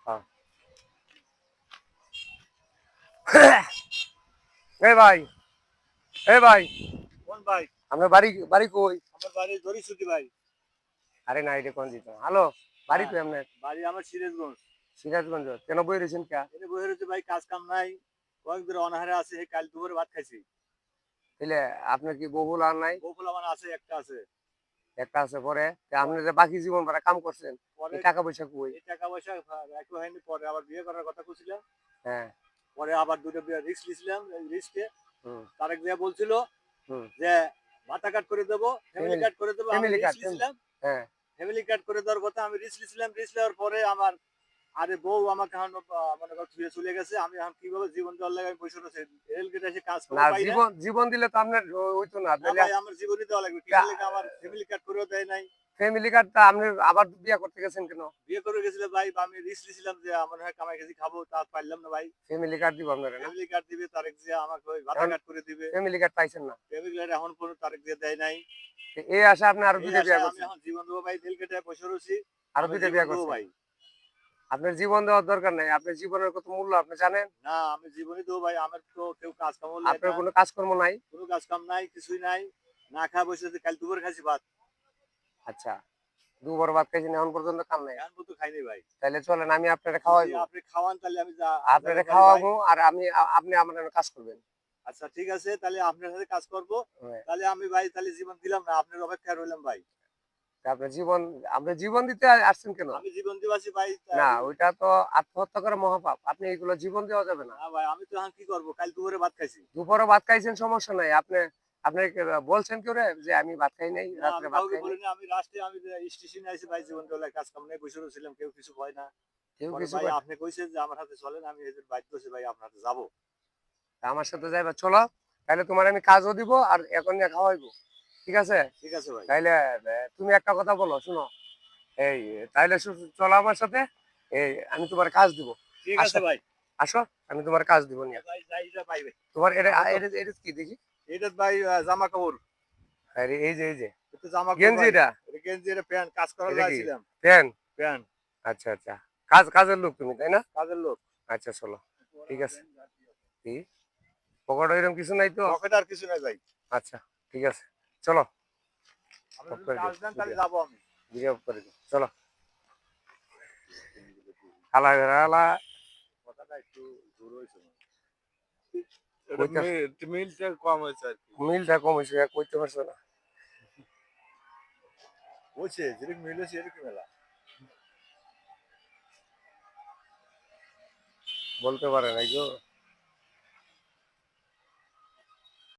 হ্যাঁ। এই ভাই, এই ভাই, কোন ভাই? আপনার বাড়ি বাড়ি কই? আমার বাড়ি দড়িছুটি ভাই। আরে না, এটা কোন দিত? হ্যালো, বাড়ি হ্যাঁ, কই আপনার? বাড়ি আমার সিরাজগঞ্জ। সিরাজগঞ্জ। কেন বই রয়েছেন কে? এনে বসে রয়েছে ভাই, কাজ কাম নাই। কয়েকদিন অনাহারে আছে, এই কাল দুপুরে ভাত খাইছি। তাহলে আপনার কি বহুল আর নাই? বউ পোলা আছে, একটা আছে। একটা আছে পরে আপনি যে বাকি জীবন ভরা কাম করছেন, পরে এই টাকা পয়সা কই? এই টাকা পয়সা একটু হয়নি, পরে আবার বিয়ে করার কথা কইছিলাম। হ্যাঁ। পরে আবার দুটো বিয়ে রিস্ক নিয়েছিলাম, এই রিস্কে হুম। তারেক জিয়া বলছিল হুম। যে মাথা কাট করে দেবো, ফ্যামিলি ফ্যামিলি কাট করে দেবো। আমি ফ্যামিলি রিস্ক কার্ড। নিয়েছিলাম, হ্যাঁ। ফ্যামিলি কাট করে দেওয়ার কথা। আমি রিস্ক নিয়েছিলাম, রিস্ক নেওয়ার পরে আমার আরে বউ আমাকে এখন মনে করো ছুঁয়ে চলে গেছে। আমি এখন কিভাবে জীবন দেওয়ার লাগে আমি বসে রয়েছি, রেল গেটে এসে কাজ না, করবো পাই না। জীবন জীবন দিলে তো আপনার হইতো না না তাহলে। ভাই, আমার জীবনই দেওয়া লাগবে, কিনার লেগে আমার ফ্যামিলি কার্ড করেও দেয় নাই। ফ্যামিলি কার্ডটা আপনি আবার বিয়ে করতে গেছেন কেন? বিয়ে করে গেছিল ভাই, বা আমি রিস্ক নিয়েছিলাম যে আমার হয় কামাই খেয়েছি খাবো, তা পারলাম না ভাই। ফ্যামিলি কার্ড দিব আপনারা না? ফ্যামিলি কার্ড দিবে তারেক জিয়া, আমাকে ওই ভাতা এখন কার্ড করে দিবে। ফ্যামিলি কার্ড পাইছেন না? ফ্যামিলি কার্ড এখন পর্যন্ত তারেক জিয়া দেয় নাই। এই আশা আপনি আরো এই দুইটা বিয়ে আশায় আমি করছেন। এখন জীবন দেবো ভাই, দিল কেটে বসে রয়েছি। আরো আমি দুইটা জীবন বিয়ে দেবো করছেন। ভাই। আপনার জীবন দেওয়ার দরকার নাই, আপনার জীবনের কত মূল্য আপনি জানেন? না, আমি জীবনই দেবো ভাই, আমার তো কেউ কাজ কামও নেয় আপনার না। কোনো কাজকর্ম নাই? কোনো কাজ কাম নাই, কিছুই নাই। না খাওয়া বসে আছি, কাল দুপুরে খাইছি ভাত। আচ্ছা, দুবার ভাত খাইছেন এখন পর্যন্ত কাম নাই? এখন পর্যন্ত খাইনি ভাই। তাহলে চলেন আমি আপনারা যদি খাওয়াইবো। আপনি খাওয়ান তাহলে আমি আপনারা যাইতে পারি ভাই। খাওয়াবো আর আপনি আমার জন্য কাজ করবেন। আচ্ছা ঠিক আছে, তাহলে আপনার সাথে কাজ করব। হ্যাঁ। তাহলে আমি ভাই তাহলে জীবন দিলাম না, আপনার অপেক্ষায় রইলাম ভাই। তা আপনার জীবন, আপনি জীবন দিতে আসছেন কেন? আমি জীবন দিবাসী ভাই, না, তাই। ওইটা তো আত্মহত্যা করা মহাপাপ। আপনি এগুলো জীবন দেওয়া যাবে না। না ভাই, আমি তো এখন কি করবো, কাল দুপুরে ভাত খাইছি। দুপুরে ভাত খাইছেন সমস্যা নাই। আপনি আপনি বলছেন কেউ রে যে আমি ভাত খাই নাই, না, রাত্রে আমি ভাত কাউকে খাই নাই? বলিনি। আমি লাস্টে আমি স্টেশনে আইছি ভাই, জীবন দেওয়ার কাজ কাম নেই, বসে রয়েছিলাম, কেউ কিছু হয় না। কেউ পরে কিছু ভাই করে? আপনি কইছেন যে আমার সাথে চলেন, আমি এই যে বাধ্য হচ্ছি ভাই আপনার সাথে যাবো। তা আমার সাথে যাইবা, চলো। তাহলে তোমার আমি কাজও দিব আর এখন নিয়ে খাওয়াইবো। ঠিক আছে? ঠিক আছে ভাই। তাইলে তুমি একটা কথা বলো, শুনো। এই তাইলে চলো আমার সাথে। এই আমি তোমার কাজ দিব। ঠিক আসো, আছে ভাই। আসো। আমি তোমার কাজ দিব নিয়ে। ভাই যাই যা ভাই ভাই। তোমার এটা আমার তো এটা এটা কি দেখি? এটা ভাই জামা কাপড়। আরে এই যে এই যে এটা জামা কাপড় গেঞ্জি ভাই। এটা। এটা গেঞ্জি, এটা প্যান্ট, কাজ করার এটা কি লাইছিলাম। ফ্যান? প্যান্ট। আচ্ছা আচ্ছা। কাজের লোক তুমি, তাই না? কাজের লোক। আচ্ছা চলো। ঠিক আছে। কি পকেটে এরকম কিছু নাই তো? পকেট আর কিছু নাই ভাই। আচ্ছা ঠিক আছে, চলো। আপনি অফ যদি করে দিও কাজ দেন তাহলে ভিডিও। যাবো আমি। ভিডিও অফ করে দিও, চলো। হালা হালা কথাটা একটু জোর হয়েছে। কইতে, মিলটা কম হয়েছে আর কি। মিলটা কম হয়েছে, কইতে পারছো না। হয়েছে যেরকম মিল হয়েছে এরকম মেলা। বলতে পারে নাই গো।